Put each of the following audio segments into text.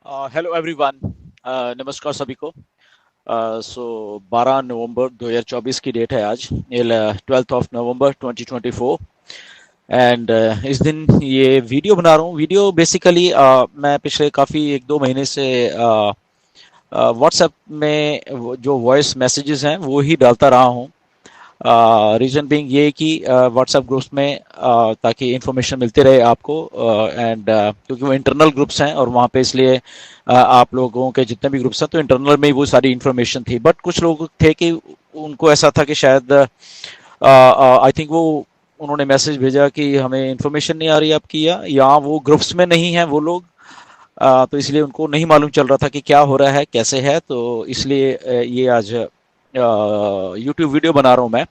Hello everyone. नमस्कार सभी को। सो 12 नवंबर 2024 की डेट है आज। ये 12th ऑफ नवंबर 2024। एंड इस दिन ये वीडियो बना रहा हूँ। वीडियो बेसिकली मैं पिछले काफ़ी 1-2 महीने से व्हाट्सएप में जो वॉइस मैसेजेस हैं वो ही डालता रहा हूँ। रीज़न बीइंग ये कि व्हाट्सएप ग्रुप्स में ताकि इंफॉर्मेशन मिलती रहे आपको। एंड क्योंकि वो इंटरनल ग्रुप्स हैं और वहाँ पे इसलिए आप लोगों के जितने भी ग्रुप्स हैं तो इंटरनल में ही वो सारी इंफॉर्मेशन थी। बट कुछ लोग थे कि उनको ऐसा था कि शायद आई थिंक वो उन्होंने मैसेज भेजा कि हमें इंफॉर्मेशन नहीं आ रही आपकी, या वो ग्रुप्स में नहीं है वो लोग। तो इसलिए उनको नहीं मालूम चल रहा था कि क्या हो रहा है कैसे है। तो इसलिए ये आज यूट्यूब वीडियो बना रहा हूँ मैं।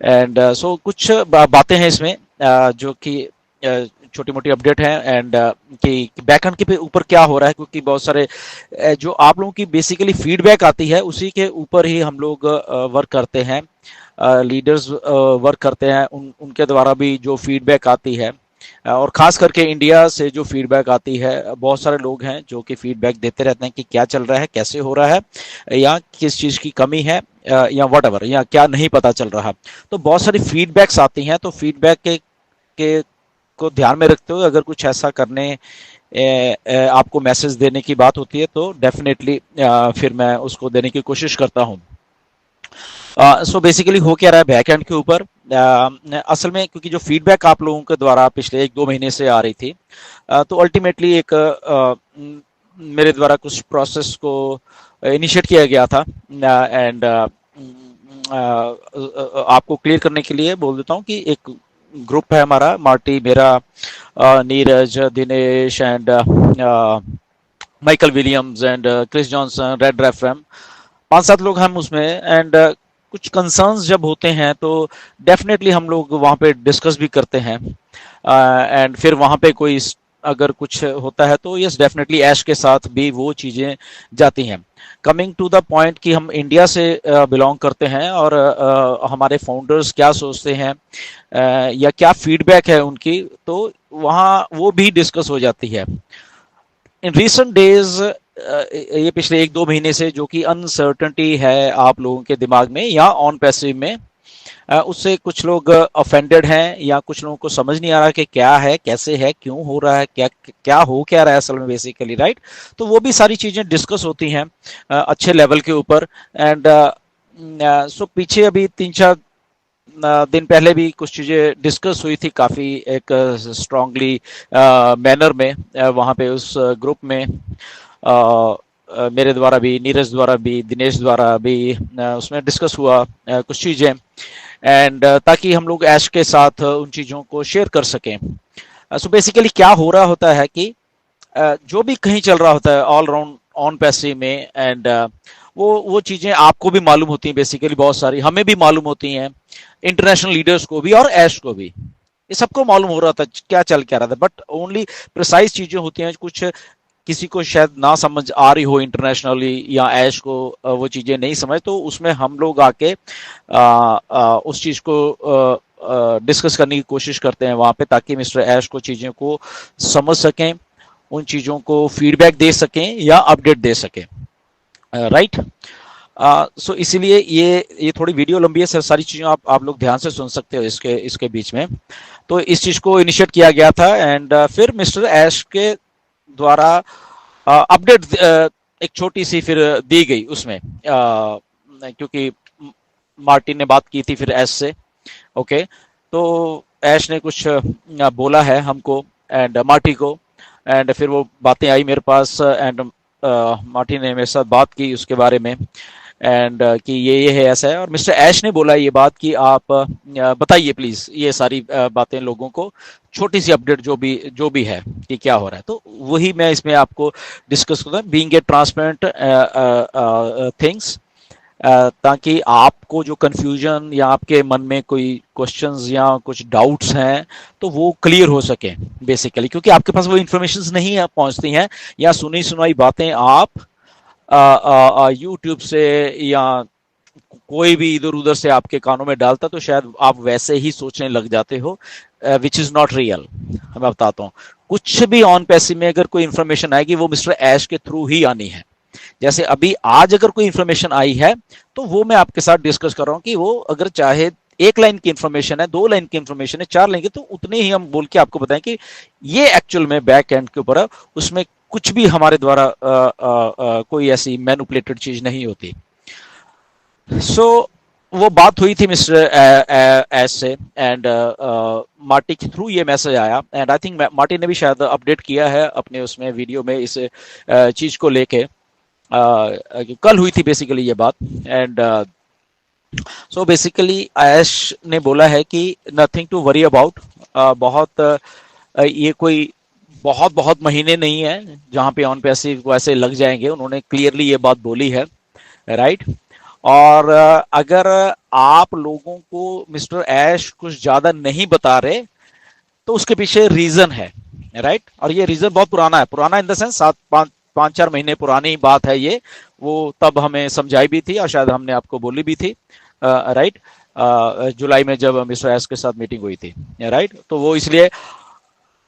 एंड सो कुछ बातें हैं इसमें जो कि छोटी मोटी अपडेट है। एंड कि बैकएंड के ऊपर क्या हो रहा है, क्योंकि बहुत सारे जो आप लोगों की बेसिकली फीडबैक आती है उसी के ऊपर ही हम लोग वर्क करते हैं। लीडर्स वर्क करते हैं उनके द्वारा भी जो फीडबैक आती है। और ख़ास करके इंडिया से जो फीडबैक आती है, बहुत सारे लोग हैं जो कि फीडबैक देते रहते हैं कि क्या चल रहा है, कैसे हो रहा है, या किस चीज़ की कमी है, या व्हाटएवर, या क्या नहीं पता चल रहा। तो बहुत सारी फीडबैक्स आती हैं। तो फीडबैक के को ध्यान में रखते हुए अगर कुछ ऐसा करने आपको मैसेज देने की बात होती है तो डेफिनेटली फिर मैं उसको देने की कोशिश करता हूँ। सो बेसिकली हो क्या रहा है बैकएंड के ऊपर। असल में क्योंकि जो फीडबैक आप लोगों के द्वारा पिछले 1-2 महीने से आ रही थी, तो अल्टीमेटली एक मेरे द्वारा कुछ प्रोसेस को इनिशिएट किया गया था। एंड आपको क्लियर करने के लिए बोल देता हूँ कि एक ग्रुप है हमारा, मार्टी, मेरा, Neeraj, Dinesh and Michael Williams and Chris Johnson, red रेफरम, 5-7 लोग हम उसमें। एंड कुछ कंसर्न्स जब होते हैं तो डेफिनेटली हम लोग वहाँ पे डिस्कस भी करते हैं। एंड फिर वहाँ पे कोई अगर कुछ होता है तो यस डेफिनेटली ऐश के साथ भी वो चीज़ें जाती हैं। कमिंग टू द पॉइंट कि हम इंडिया से बिलोंग करते हैं और हमारे फाउंडर्स क्या सोचते हैं, या क्या फीडबैक है उनकी, तो वहाँ वो भी डिस्कस हो जाती है। इन रिसेंट डेज ये पिछले 1-2 महीने से जो कि अनसर्टनिटी है आप लोगों के दिमाग में या ऑन पैसिव में, उससे कुछ लोग ऑफेंडेड हैं या कुछ लोगों को समझ नहीं आ रहा कि क्या है, कैसे है, क्यों हो रहा है, क्या क्या हो क्या रहा है असल में बेसिकली, राइट। तो वो भी सारी चीज़ें डिस्कस होती हैं अच्छे लेवल के ऊपर। एंड सो पीछे अभी 3-4 दिन पहले भी कुछ चीज़ें डिस्कस हुई थी काफ़ी एक स्ट्रांगली मैनर में, वहाँ पे उस ग्रुप में मेरे द्वारा भी, नीरज द्वारा भी, दिनेश द्वारा भी उसमें डिस्कस हुआ कुछ चीज़ें। एंड ताकि हम लोग ऐश के साथ उन चीज़ों को शेयर कर सकें। सो बेसिकली क्या हो रहा होता है कि जो भी कहीं चल रहा होता है ऑल राउंड ऑन पैसे में। एंड वो चीज़ें आपको भी मालूम होती हैं, बेसिकली बहुत सारी हमें भी मालूम होती हैं, इंटरनेशनल लीडर्स को भी और ऐश को भी। ये सबको मालूम हो रहा था क्या चल क्या रहा था, बट ओनली प्रिसाइज चीज़ें होती हैं। कुछ किसी को शायद ना समझ आ रही हो इंटरनेशनली या ऐश को वो चीज़ें नहीं समझ, तो उसमें हम लोग आके उस चीज़ को डिस्कस करने की कोशिश करते हैं वहाँ पे, ताकि मिस्टर ऐश को चीज़ों को समझ सकें, उन चीज़ों को फीडबैक दे सकें या अपडेट दे सकें, राइट। सो इसीलिए ये थोड़ी वीडियो लंबी है, सारी चीज़ें आप लोग ध्यान से सुन सकते हो इसके इसके बीच में। तो इस चीज़ को इनिशिएट किया गया था। एंड फिर मिस्टर ऐश के द्वारा अपडेट एक छोटी सी फिर दी गई उसमें, क्योंकि मार्टिन ने बात की थी फिर ऐश से। ओके, तो ऐश ने कुछ बोला है हमको एंड मार्टी को। एंड फिर वो बातें आई मेरे पास। एंड मार्टी ने मेरे साथ बात की उसके बारे में। एंड कि ये है ऐसा है, और मिस्टर ऐश ने बोला ये बात कि आप बताइए प्लीज ये सारी बातें लोगों को, छोटी सी अपडेट जो भी है कि क्या हो रहा है। तो वही मैं इसमें आपको डिस्कस करूँगा, बीइंग ए ट्रांसपेरेंट थिंग्स, ताकि आपको जो कंफ्यूजन या आपके मन में कोई क्वेश्चंस या कुछ डाउट्स हैं तो वो क्लियर हो सके बेसिकली, क्योंकि आपके पास वो इन्फॉर्मेशन नहीं पहुंचती हैं, या सुनी सुनाई बातें आप यूट्यूब से या कोई भी इधर उधर से आपके कानों में डालता तो शायद आप वैसे ही सोचने लग जाते हो विच इज नॉट रियल। मैं बताता हूँ, कुछ भी ऑन पैसिव में अगर कोई इंफॉर्मेशन आएगी वो मिस्टर ऐश के थ्रू ही आनी है। जैसे अभी आज अगर कोई इंफॉर्मेशन आई है तो वो मैं आपके साथ डिस्कस कर रहा हूँ कि वो अगर चाहे 1 लाइन की इंफॉर्मेशन है, 2 लाइन की इंफॉर्मेशन है, 4 लाइन की, तो उतने ही हम बोल के आपको बताएं कि ये एक्चुअल में बैक एंड के ऊपर है, उसमें कुछ भी हमारे द्वारा कोई ऐसी मैनिपुलेटेड चीज नहीं होती। सो वो बात हुई थी मिस्टर एस से, एंड मार्टी के थ्रू ये मैसेज आया, एंड आई थिंक मार्टी ने भी शायद अपडेट किया है अपने उसमें वीडियो में इस चीज को लेके। कल हुई थी बेसिकली ये बात, एंड सो बेसिकली ऐश ने बोला है कि नथिंग टू वरी अबाउट। बहुत ये कोई बहुत बहुत महीने नहीं है जहां पे ऑन पैसिव को ऐसे लग जाएंगे, उन्होंने क्लियरली ये बात बोली है, राइट। और अगर आप लोगों को मिस्टर ऐश कुछ ज्यादा नहीं बता रहे तो उसके पीछे रीजन है, राइट। और ये रीजन बहुत पुराना है, पुराना इन द सेंस 5-4 महीने पुरानी बात है ये। वो तब हमें समझाई भी थी और शायद हमने आपको बोली भी थी, राइट, जुलाई में जब मिस्टर एस के साथ मीटिंग हुई थी, राइट। तो वो इसलिए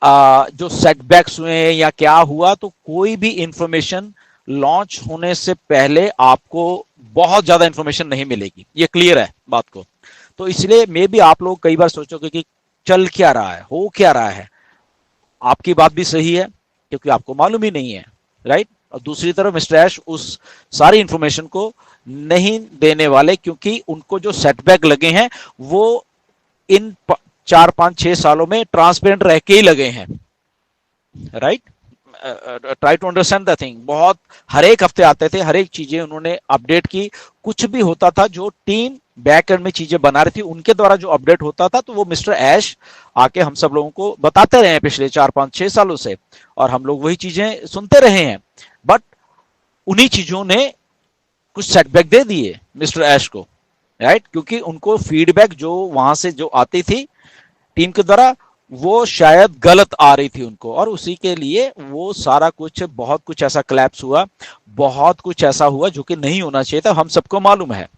जो सेटबैक्स हुए या क्या हुआ, तो कोई भी इंफॉर्मेशन लॉन्च होने से पहले आपको बहुत ज्यादा इंफॉर्मेशन नहीं मिलेगी, ये क्लियर है बात को। तो इसलिए मे भी आप लोग कई बार सोचोगे कि चल क्या रहा है, हो क्या रहा है। आपकी बात भी सही है क्योंकि आपको मालूम ही नहीं है, राइट। और दूसरी तरफ मिस्टर ऐश उस सारी इंफॉर्मेशन को नहीं देने वाले, क्योंकि उनको जो सेटबैक लगे हैं वो इन 4-5-6 सालों में ट्रांसपेरेंट रह के ही लगे हैं, right. Try to understand the thing. बहुत हर एक हफ्ते आते थे, हर एक चीजें उन्होंने अपडेट की। कुछ भी होता था जो टीम बैक एंड में चीजें बना रही थी उनके द्वारा जो अपडेट होता था, तो वो मिस्टर ऐश आके हम सब लोगों को बताते रहे हैं पिछले 4-5-6 सालों से, और हम लोग वही चीजें सुनते रहे हैं। बट उन्हीं चीजों ने कुछ सेटबैक दे दिए मिस्टर ऐश को, राइट, क्योंकि उनको फीडबैक जो वहां से जो आती थी टीम के द्वारा वो शायद गलत आ रही थी उनको, और उसी के लिए वो सारा कुछ बहुत कुछ ऐसा क्लैप्स हुआ, बहुत कुछ ऐसा हुआ जो कि नहीं होना चाहिए था, हम सबको मालूम है।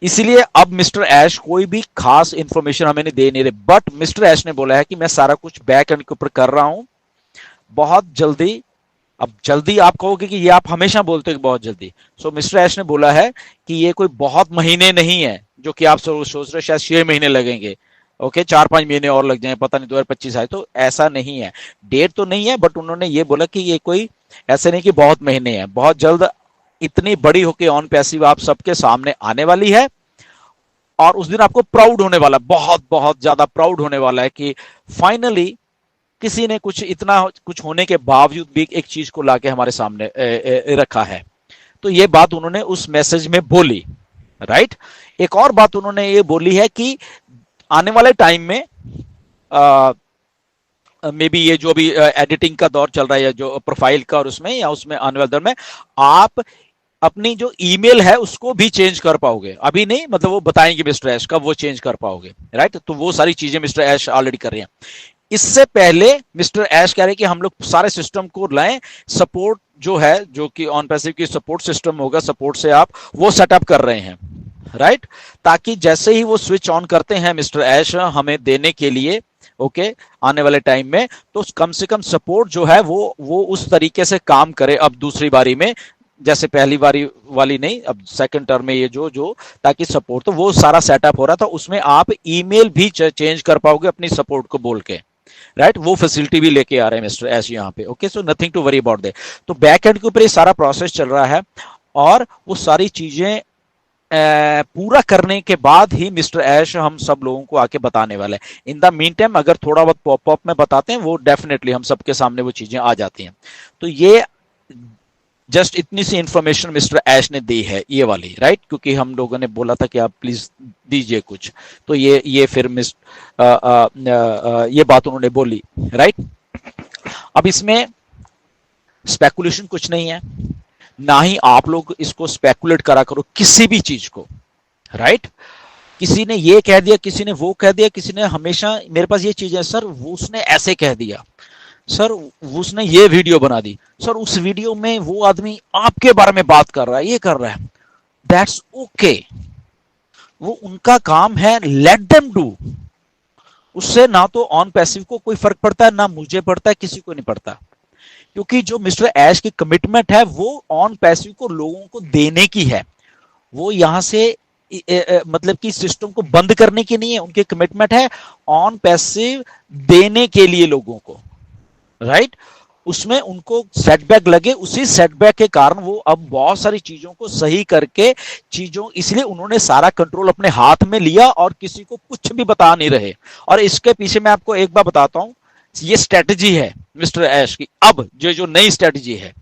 इसलिए अब मिस्टर ऐश कोई भी खास इंफॉर्मेशन हमें नहीं दे नहीं रहे। बट मिस्टर ऐश ने बोला है कि मैं सारा कुछ बैक एंड के ऊपर कर रहा हूं बहुत जल्दी। अब जल्दी आप कहोगे कि ये आप हमेशा बोलते हो कि बहुत जल्दी। सो मिस्टर ऐश ने बोला है कि ये कोई बहुत महीने नहीं है जो कि आप सोच रहे शायद 6 महीने लगेंगे, ओके, 4-5 महीने और लग जाए, पता नहीं 2025 आए, तो ऐसा नहीं है। डेट तो नहीं है, बट उन्होंने ये बोला कि ये कोई ऐसे नहीं कि बहुत महीने हैं, बहुत जल्द इतनी बड़ी होके ऑन पैसिव आप सबके सामने आने वाली है। और उस दिन आपको प्राउड होने वाला, बहुत बहुत ज्यादा प्राउड होने वाला है कि फाइनली किसी ने कुछ इतना कुछ होने के बावजूद भी एक चीज को लाके हमारे सामने रखा है। तो ये बात उन्होंने उस मैसेज में बोली, राइट। एक और बात उन्होंने ये बोली है कि आने वाले टाइम में मे बी ये जो भी एडिटिंग का दौर चल रहा है, जो प्रोफाइल का, और उसमें या उसमें आने वाले दौर में आप अपनी जो ईमेल है उसको भी चेंज कर पाओगे। अभी नहीं, मतलब वो बताएंगे मिस्टर ऐश कब वो चेंज कर पाओगे, राइट। तो वो सारी चीजें मिस्टर ऐश ऑलरेडी कर रहे हैं। इससे पहले मिस्टर ऐश कह रहे हैं कि हम लोग सारे सिस्टम को लाएं, सपोर्ट जो है, जो कि ऑन पैसिव की सपोर्ट सिस्टम होगा, सपोर्ट से आप वो सेटअप कर रहे हैं, राइट, ताकि जैसे ही वो स्विच ऑन करते हैं मिस्टर ऐश हमें देने के लिए, ओके, आने वाले टाइम में, तो कम से कम सपोर्ट जो है वो उस तरीके से काम करे अब दूसरी बारी में, जैसे पहली बारी वाली नहीं, अब सेकंड टर्म में ये जो ताकि सपोर्ट, तो वो सारा सेटअप हो रहा था, उसमें आप ईमेल भी चेंज कर पाओगे अपनी सपोर्ट को बोल के, राइट। वो फैसिलिटी भी लेके आ रहे हैं मिस्टर ऐश यहाँ पे, okay. So nothing to worry about that. तो बैक एंड के ऊपर ये सारा प्रोसेस चल रहा है, और वो सारी चीजें पूरा करने के बाद ही मिस्टर ऐश हम सब लोगों को आके बताने वाले हैं। इन द मीन टाइम अगर थोड़ा बहुत पॉपअप में बताते हैं, वो डेफिनेटली हम सबके सामने वो चीजें आ जाती हैं। तो ये जस्ट इतनी सी इंफॉर्मेशन मिस्टर ऐश ने दी है, ये वाली, राइट, क्योंकि हम लोगों ने बोला था कि आप प्लीज दीजिए कुछ, तो ये फिर ये बात उन्होंने बोली, राइट। अब इसमें स्पेकुलेशन कुछ नहीं है, ना ही आप लोग इसको स्पेकुलेट करा करो किसी भी चीज को, राइट। किसी ने ये कह दिया, किसी ने वो कह दिया, किसी ने, हमेशा मेरे पास ये चीज है, सर वो उसने ऐसे कह दिया, सर उसने ये वीडियो बना दी, सर उस वीडियो में वो आदमी आपके बारे में बात कर रहा है, ये कर रहा है, दैट्स ओके, वो उनका काम है, लेट देम डू, उससे ना तो ऑन पैसिव को कोई फर्क पड़ता है, ना मुझे पड़ता है, किसी को नहीं पड़ता, क्योंकि जो मिस्टर ऐश की कमिटमेंट है वो ऑन पैसिव को लोगों को देने की है। वो यहां से मतलब कि सिस्टम को बंद करने की नहीं है, उनकी कमिटमेंट है ऑन पैसिव देने के लिए लोगों को, राइट। उसमें उनको सेटबैक लगे, उसी सेटबैक के कारण वो अब बहुत सारी चीजों को सही करके चीजों, इसलिए उन्होंने सारा कंट्रोल अपने हाथ में लिया और किसी को कुछ भी बता नहीं रहे। और इसके पीछे मैं आपको एक बार बताता हूं, ये स्ट्रेटजी है मिस्टर ऐश की, अब जो नई स्ट्रेटजी है,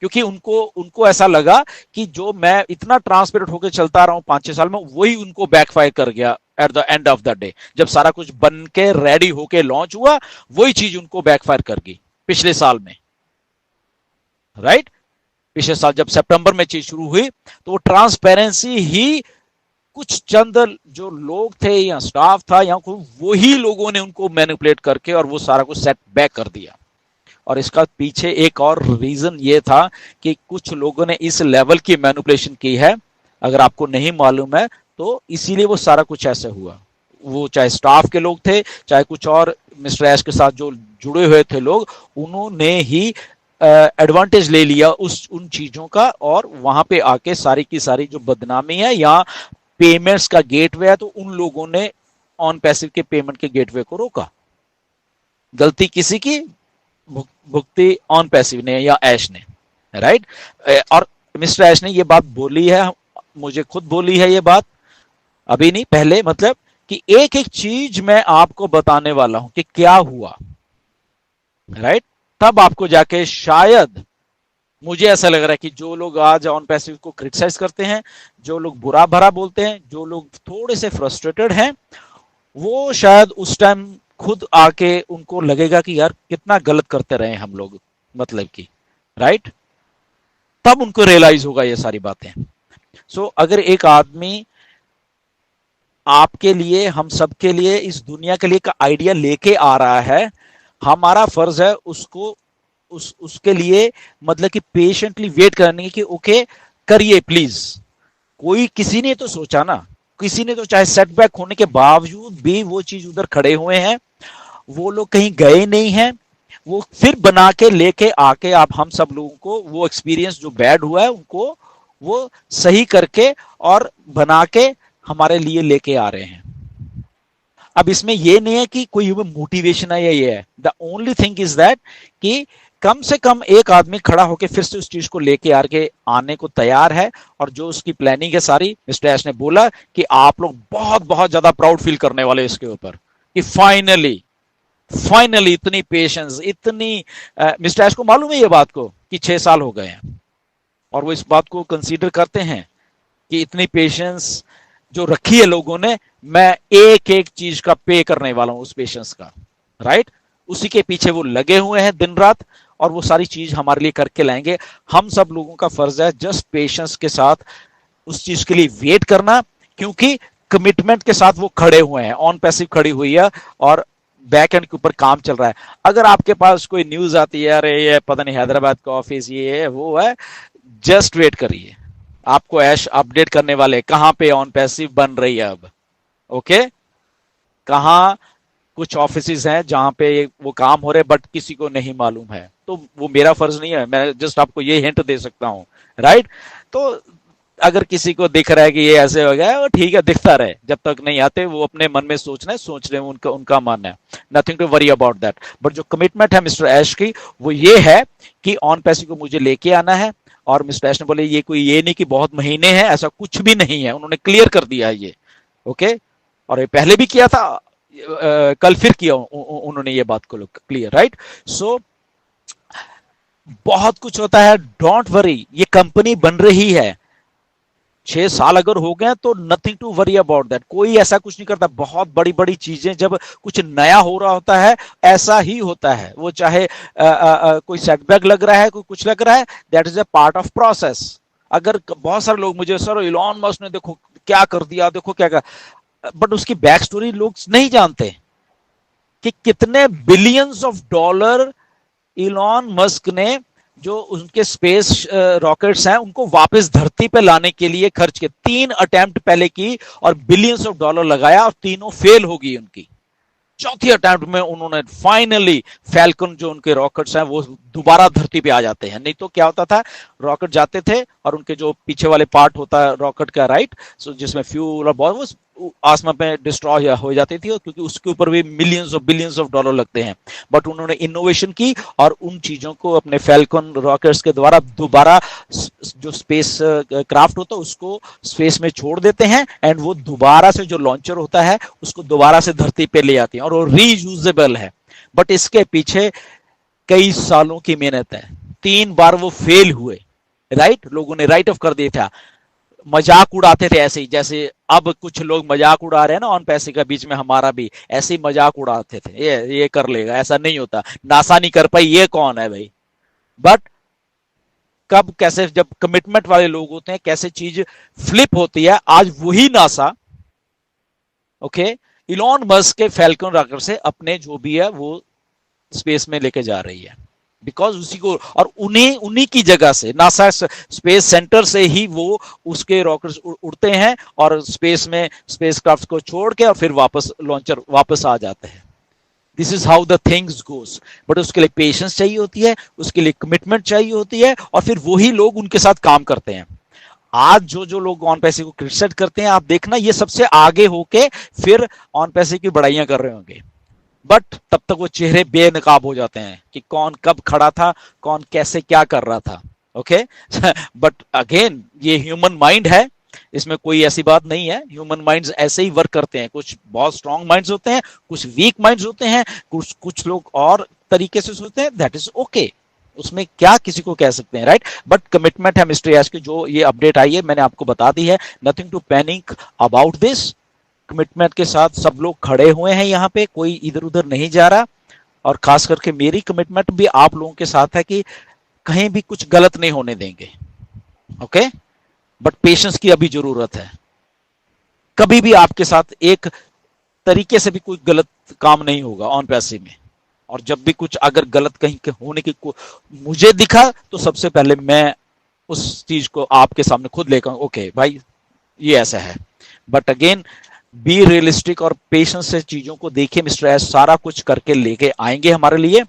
क्योंकि उनको उनको ऐसा लगा कि जो मैं इतना ट्रांसपेरेंट होकर चलता रहा हूं 5-6 साल में, वही उनको बैकफायर कर गया at the end of the day. जब सारा कुछ बन के रेडी होके लॉन्च हुआ, वही चीज उनको बैकफायर कर गई पिछले साल में, राइट। पिछले साल जब सितंबर में चीज शुरू हुई, तो वो ट्रांसपेरेंसी ही कुछ चंद जो लोग थे या स्टाफ था या वही लोगों ने उनको मैनिपुलेट करके और वो सारा कुछ सेट बैक कर दिया। और इसका पीछे एक और रीजन ये था कि कुछ लोगों ने इस लेवल की मैनिपुलेशन की है, अगर आपको नहीं मालूम है तो, इसीलिए वो सारा कुछ ऐसे हुआ। वो चाहे स्टाफ के लोग थे, चाहे कुछ और मिस्टर ऐश के साथ जो जुड़े हुए थे लोग, उन्होंने ही एडवांटेज ले लिया उन चीजों का, और वहां पे आके सारी की सारी जो बदनामी है या पेमेंट्स का गेटवे है, तो उन लोगों ने ऑन पैसिव के पेमेंट के गेटवे को रोका। गलती किसी की, भुगती ऑन पैसिव ने या ऐश ने, राइट। और मिस्टर ऐश ने ये बात बोली है, मुझे खुद बोली है ये बात, अभी नहीं पहले, मतलब कि एक एक चीज मैं आपको बताने वाला हूं कि क्या हुआ, राइट। तब आपको जाके शायद, मुझे ऐसा लग रहा है कि जो लोग आज ऑन पैसिव को क्रिटिसाइज करते हैं, जो लोग बुरा भरा बोलते हैं, जो लोग थोड़े से फ्रस्ट्रेटेड हैं, वो शायद उस टाइम खुद आके उनको लगेगा कि यार कितना गलत करते रहे हम लोग, मतलब कि, राइट। तब उनको रियलाइज होगा ये सारी बातें। सो अगर एक आदमी आपके लिए, हम सबके लिए, इस दुनिया के लिए का आइडिया लेके आ रहा है, हमारा फर्ज है उसको उसके लिए मतलब कि पेशेंटली वेट करने की, ओके करिए प्लीज। कोई किसी ने तो सोचा ना, किसी ने तो, चाहे सेटबैक होने के बावजूद भी वो चीज उधर खड़े हुए हैं, वो लोग कहीं गए नहीं हैं, वो फिर बना के लेके आके आप हम सब लोगों को वो एक्सपीरियंस जो बैड हुआ है उनको वो सही करके और बना के हमारे लिए लेके आ रहे हैं। अब इसमें ये नहीं है कि कोई मोटिवेशन है या ये है, the only thing is that कि कम से कम एक आदमी खड़ा होकर फिर से उस चीज को लेके आने को तैयार है, और जो उसकी प्लानिंग है सारी, मिस्टर ऐश ने बोला कि आप लोग बहुत बहुत ज्यादा प्राउड फील करने वाले इसके ऊपर कि फाइनली इतनी पेशेंस, इतनी मिस्टर ऐश को मालूम है ये बात को कि 6 साल हो गए हैं, और वो इस बात को कंसीडर करते हैं कि इतनी पेशेंस जो रखी है लोगों ने, मैं एक एक चीज का पे करने वाला हूं उस पेशेंस का, राइट। उसी के पीछे वो लगे हुए हैं दिन रात, और वो सारी चीज हमारे लिए करके लाएंगे। हम सब लोगों का फर्ज है जस्ट पेशेंस के साथ उस चीज के लिए वेट करना, क्योंकि कमिटमेंट के साथ वो खड़े हुए हैं, ऑन पैसिव खड़ी हुई है और बैक एंड के ऊपर काम चल रहा है। अगर आपके पास कोई न्यूज आती है, अरे ये पता नहीं हैदराबाद का ऑफिस ये है वो है, जस्ट वेट करिए, आपको ऐश अपडेट करने वाले कहां पे ऑन पैसिव बन रही है अब, ओके। कहां कुछ ऑफिसेज हैं जहां पे वो काम हो रहे बट किसी को नहीं मालूम है, तो वो मेरा फर्ज नहीं है, मैं जस्ट आपको ये हिंट दे सकता हूं, राइट। तो अगर किसी को दिख रहा है कि ये ऐसे हो गया, वो ठीक है, दिखता रहे, जब तक नहीं आते वो अपने मन में सोचना है, सोच रहे हैं, उनका मन है, nothing to worry about that. But जो कमिटमेंट है मिस्टर ऐश की, वो ये है कि ऑन पैसिव को मुझे लेके आना है। और मिस्टर ऐश ने बोले ये कोई ये नहीं कि बहुत महीने हैं, ऐसा कुछ भी नहीं है, उन्होंने क्लियर कर दिया है ये, ओके। और ये पहले भी किया था, कल फिर किया उन्होंने ये बात को क्लियर, राइट। सो बहुत कुछ होता है, डोंट वरी, ये कंपनी बन रही है, 6 साल अगर हो गए तो nothing to worry about that. कोई ऐसा कुछ नहीं करता, बहुत बड़ी बड़ी चीजें जब कुछ नया हो रहा होता है ऐसा ही होता है, वो चाहे कोई सेटबैक लग रहा है, कोई कुछ लग रहा है, that is a part of process. अगर बहुत सारे लोग मुझे, सर इलॉन मस्क ने देखो क्या कर दिया, देखो क्या कर, बट उसकी बैक स्टोरी लोग नहीं जानते कि कितने billions of dollar Elon Musk ने, जो उनके स्पेस रॉकेट्स हैं उनको वापस धरती पे लाने के लिए खर्च किए। 3 अटेम्प्ट पहले की और बिलियंस ऑफ डॉलर लगाया और तीनों फेल हो गई उनकी। चौथी अटेम्प्ट में उन्होंने फाइनली फैल्कन जो उनके रॉकेट्स हैं वो दोबारा धरती पे आ जाते हैं। नहीं तो क्या होता था, रॉकेट जाते थे और उनके जो पीछे वाले पार्ट होता है रॉकेट का, राइट, सो जिसमें फ्यूल और बहुत, वो आसमान पे डिस्ट्रॉय हो जाती थी, क्योंकि उसके ऊपर भी millions of billions of dollar लगते हैं। बट उन्होंने इनोवेशन की और उन चीजों को अपने फैल्कन रॉकेट्स के द्वारा दोबारा जो स्पेस क्राफ्ट होता है उसको स्पेस में छोड़ देते हैं, एंड वो दोबारा से जो लॉन्चर होता है उसको दोबारा से धरती पे ले आते हैं, और वो रीयूजेबल है। बट इसके पीछे कई सालों की मेहनत है। 3 बार वो फेल हुए, राइट, लोगों ने राइट ऑफ कर दिया था, मजाक उड़ाते थे ऐसे ही, जैसे अब कुछ लोग मजाक उड़ा रहे हैं ना ऑन पैसे का, बीच में हमारा भी ऐसे ही मजाक उड़ाते थे, ये कर लेगा, ऐसा नहीं होता, नासा नहीं कर पाई, ये कौन है भाई। बट कब कैसे जब कमिटमेंट वाले लोग होते हैं कैसे चीज फ्लिप होती है। आज वही नासा, ओके, इलॉन मस्क के फैल्कन रॉकेट से अपने जो भी है वो स्पेस में लेके जा रही है, बिकॉज उसी को, और उन्हीं की जगह से नासा स्पेस सेंटर से ही वो उसके रॉकेट्स उड़ते हैं और स्पेस में स्पेसक्राफ्ट को छोड़ के और फिर वापस लॉन्चर वापस आ जाते हैं। This is how the things goes. But उसके लिए पेशेंस चाहिए होती है, उसके लिए कमिटमेंट चाहिए होती है, और फिर वही लोग उनके साथ काम करते हैं। आज जो लोग ऑन पैसे को क्रिटिसाइज करते हैं, आप देखना ये सबसे आगे होके फिर ऑन पैसे की बड़ाइयां कर रहे होंगे, बट तब तक वो चेहरे बेनकाब हो जाते हैं कि कौन कब खड़ा था, कौन कैसे क्या कर रहा था, ओके। बट अगेन ये ह्यूमन माइंड है, इसमें कोई ऐसी बात नहीं है, ह्यूमन माइंड्स ऐसे ही वर्क करते हैं। कुछ बहुत स्ट्रांग माइंड्स होते हैं, कुछ वीक माइंड्स होते हैं, कुछ लोग और तरीके से सोचते हैं, दैट इज ओके, उसमें क्या किसी को कह सकते हैं, राइट। बट कमिटमेंट है मिस्टर यश की, जो ये अपडेट आई है मैंने आपको बता दी है, nothing to panic about this. Commitment के साथ सब लोग खड़े हुए हैं यहाँ पे, कोई इधर उधर नहीं जा रहा, और खास करके मेरी कमिटमेंट भी आप लोगों के साथ है कि कहीं भी कुछ गलत नहीं होने देंगे, ओके। बट पेशेंस की अभी जरूरत है। कभी भी आपके साथ एक तरीके से भी कोई गलत काम नहीं होगा ऑन पैसे में, और जब भी कुछ अगर गलत कहीं होने की मुझे दिखा तो सबसे पहले मैं उस चीज को आपके सामने खुद लेकर, ओके भाई ये ऐसा है। बट अगेन बी रियलिस्टिक और पेशेंस से चीजों को देखिए। मिस्टर एस सारा कुछ करके लेके आएंगे हमारे लिए,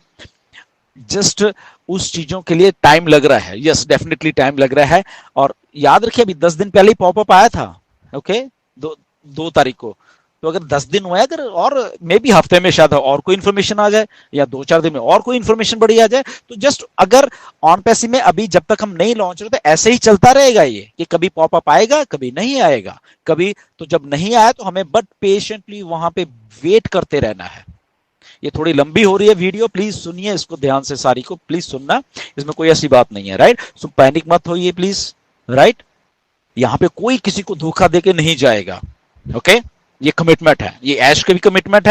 जस्ट उस चीजों के लिए टाइम लग रहा है, यस डेफिनेटली टाइम लग रहा है। और याद रखिए अभी 10 दिन पहले ही पॉपअप आया था, ओके, 2 तारीख को, तो अगर 10 दिन हुआ है, अगर और मे बी हफ्ते में शायद और कोई इन्फॉर्मेशन आ जाए, या 2-4 दिन में और कोई इन्फॉर्मेशन बड़ी आ जाए, तो जस्ट अगर ऑन पैसे में अभी जब तक हम नहीं लॉन्च होते ऐसे ही चलता रहेगा ये, कि कभी पॉपअप आएगा कभी नहीं आएगा, कभी तो जब नहीं आया तो हमें बट पेशेंटली वहां पे वेट करते रहना है। ये थोड़ी लंबी हो रही है वीडियो, प्लीज सुनिए इसको ध्यान से, सारी को प्लीज सुनना, इसमें कोई ऐसी बात नहीं है, राइट। सो पैनिक मत होइए प्लीज, राइट। यहां पे कोई किसी को धोखा देके नहीं जाएगा, ओके। ये कमिटमेंट है, ये ऐश का भी कमिटमेंट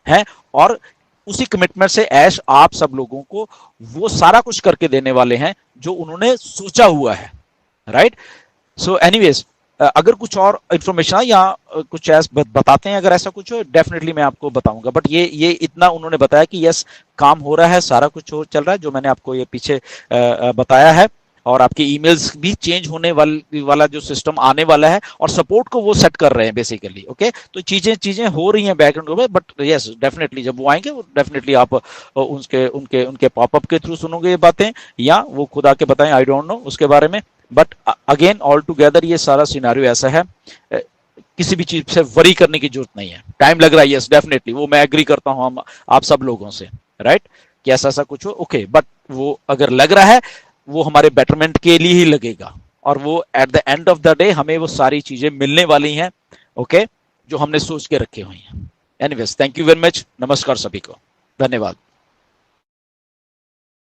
है, और उसी कमिटमेंट से ऐश आप सब लोगों को वो सारा कुछ करके देने वाले हैं जो उन्होंने सोचा हुआ है, राइट। सो एनीवेज अगर कुछ और इन्फॉर्मेशन है या कुछ ऐसा बताते हैं, अगर ऐसा कुछ हो डेफिनेटली मैं आपको बताऊंगा। बट ये इतना उन्होंने बताया कि यस काम हो रहा है, सारा कुछ हो चल रहा है, जो मैंने आपको ये पीछे बताया है। और आपके ईमेल्स भी चेंज होने वाला जो सिस्टम आने वाला है, और सपोर्ट को वो सेट कर रहे हैं बेसिकली, ओके। तो चीजें हो रही हैं बैकग्राउंड में, बट यस डेफिनेटली जब वो आएंगे वो डेफिनेटली आप उनके पॉपअप के थ्रू सुनोगे ये बातें, या वो खुद आके बताएं, आई डोंट नो उसके बारे में। बट अगेन ऑल टुगेदर ये सारा सिनेरियो ऐसा है, किसी भी चीज से वरी करने की जरूरत नहीं है। टाइम लग रहा है, यस डेफिनेटली, वो मैं एग्री करता हूं आप सब लोगों से, राइट, कि ऐसा कुछ हो, ओके। बट वो अगर लग रहा है वो हमारे बेटरमेंट के लिए ही लगेगा, और वो at the end of the day हमें वो सारी चीजें मिलने वाली हैं, ओके, जो हमने सोच के रखे हुई हैं। Anyways thank you very much, नमस्कार सभी को, धन्यवाद।